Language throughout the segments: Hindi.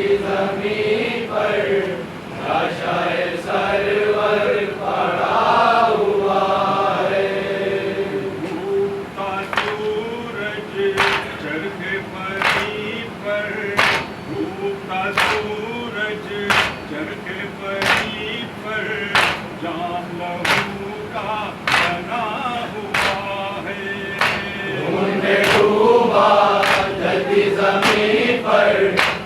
जमीन पर लाशाए सरवर पड़ा हुआ है। डूबता सूरज चरखे परी पर, डूबता सूरज चरखे परी पर, जाम लहू का बना हुआ है। खून में डूबा जलती जमीन पर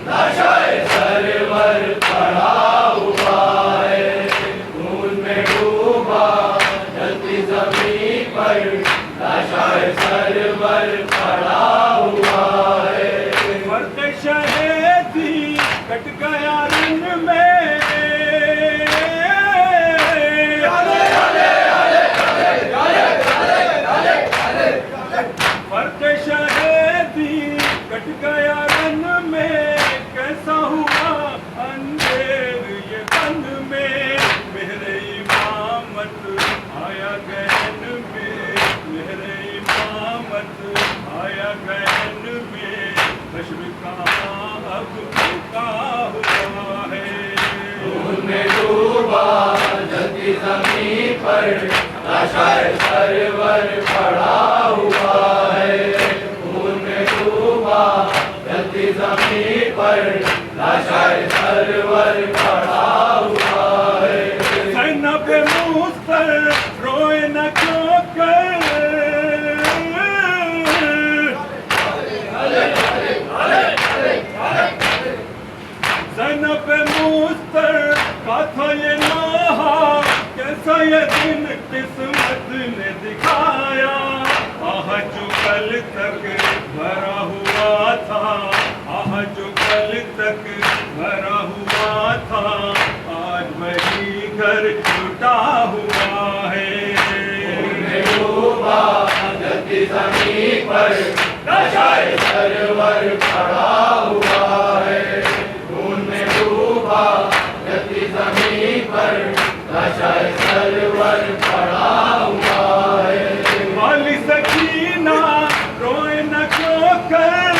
लाशाए सरवर पड़ा हुआ है। खून में डूबा जलती जमीन पर लाशाए सरवर पड़ा हुआ है। मर्द शहीदी कट गया रन में, मर्द शहीदी कट गया रन में, कैसा हुआ अंधेर ये बन में। मेरे इमामत आया गहन में, मेरे इमामत आया गहन में, हश्र कहाँ अब रुका हुआ है। खून में डूबा जलती जमीन पर लाशाए सरवर पड़ा हुआ है। खून में डूबा जलती जमीन पर लाशाए सरवर पड़ा हुआ है। ज़ैनब मुस्तर रोए न क्यों कर, ज़ैनब मुस्तर का था ये नहा, कैसा ये दिन किस्मत ने दिखाया। आह जो कल तक भरा हुआ था, आह जो कल तक भरा हुआ था, आज वही घर छूटा हुआ है। खून में डूबा जलती जमीन पर लाशाए सरवर पड़ा हुआ है। खून में डूबा जलती जमीन पर लाशाए सरवर पड़ा हुआ है। वाली सकीना रोए न क्यों कर,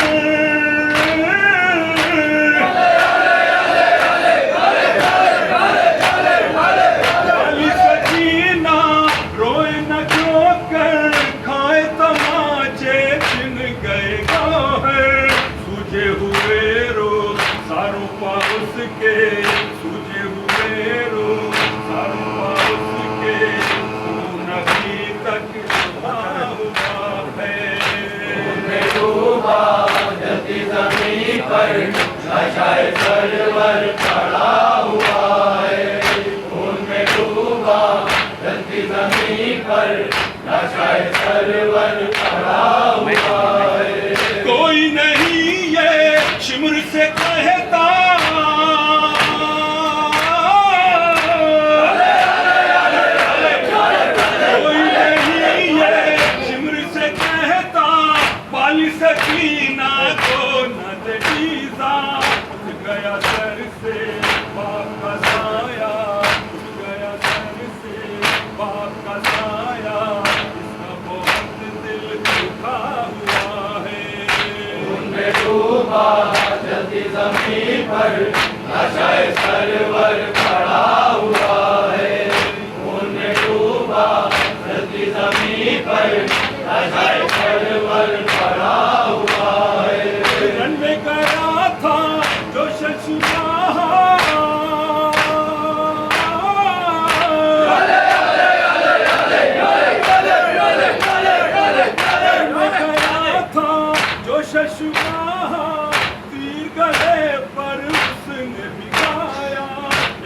वाली सकीना रोए न क्यों कर, खाए तमाचे छिन गए गौहर। सूझे हुए रोज सारों पाउस के, सूझे हुए रोज सारों पाउस के, खून अभी तक हुआ है। खून में डूबा जलती जमीन पर लाशाए सरवर पड़ा हुआ है। खून में डूबा जलती जमीन पर लाशाए सरवर पड़ा हुआ है। कोई नहीं ये शिमर से कहता, कोई नहीं ये शिमर से कहता, बाली सकीना को न दीजा। उठ गया सर से बाप का साया, उठ गया सर से बाप का साया, इसका बहुत दिल दुखा हुआ है। खून में डूबा जलती जमीन पर लाशाए सरवर पड़ा हुआ है। खून में डूबा जलती जमीन पर लाशाए सरवर पड़ा हुआ है। रन में गया था जो शशुशाह, रन में गया था जो शशुशाह, तीर गले पर उसने भी गाया।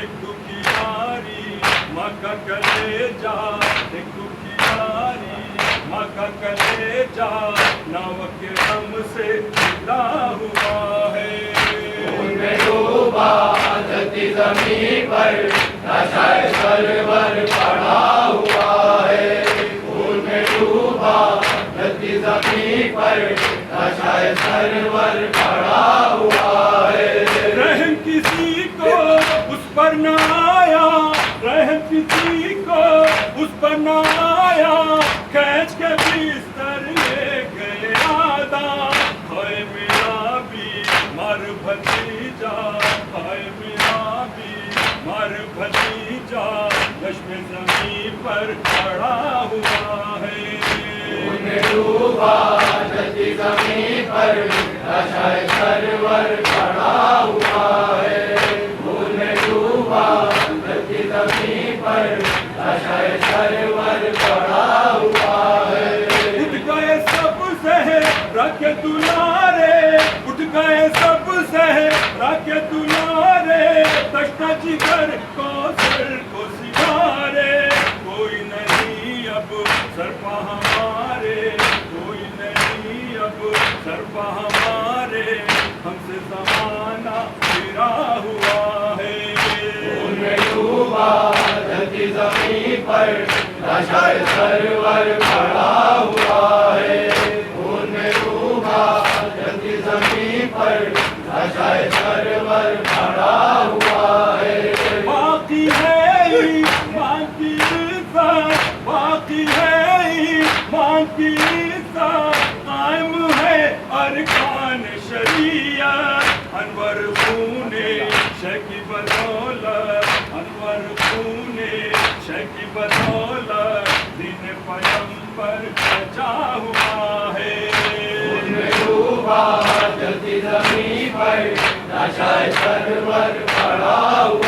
एक दुखियारी माँ का कलेजा, एक दुखियारी माँ का कलेजा, नाव के दम से जुड़ा हुआ है। खून में डूबा जलती जमीन पर लाशाए सरवर पड़ा हुआ है। खून में डूबा जलती जमीन पर लाशाए सरवर पड़ा हुआ है। रहम किसी को उस पर न आया, रहम किसी को उस पर न आया, खींच के बिस्तर ले गए आदा। हाय मेरा भी मर भतीजा, जा हाय मेरा बीमार भतीजा लश्मे जमीन पर पड़ा हुआ है खून में डूबा धरती जमीन पर नशा सरवर पड़ा हुआ है खून में डूबा धरती जमीन पर नशा सरवर पड़ा हुआ है उठ गए सब सहरा के दुलारे उठ गए सब सहरा के दुलारे तश्ता जिगर को सर को सिधारे कोई नहीं अब सरपा हमारे कोई नहीं अब सरपा हमारे हमसे जमाना फिरा हुआ है खून में डूबा धरती जमीन पर नशा सरवर पड़ा हुआ है खून में डूबा धरती जमीन पर नशा सरवर पड़ा हुआ है बाकी है बाकी बाकी है बाकी कायम है अरकान शरीयत अनवर खूने शकी बदौलत अनवर खूने शकी बदौलत दिन पैगंबर बचा हुआ है खून में डूबा धरती जमीन पर नशा सरवर पड़ा हुआ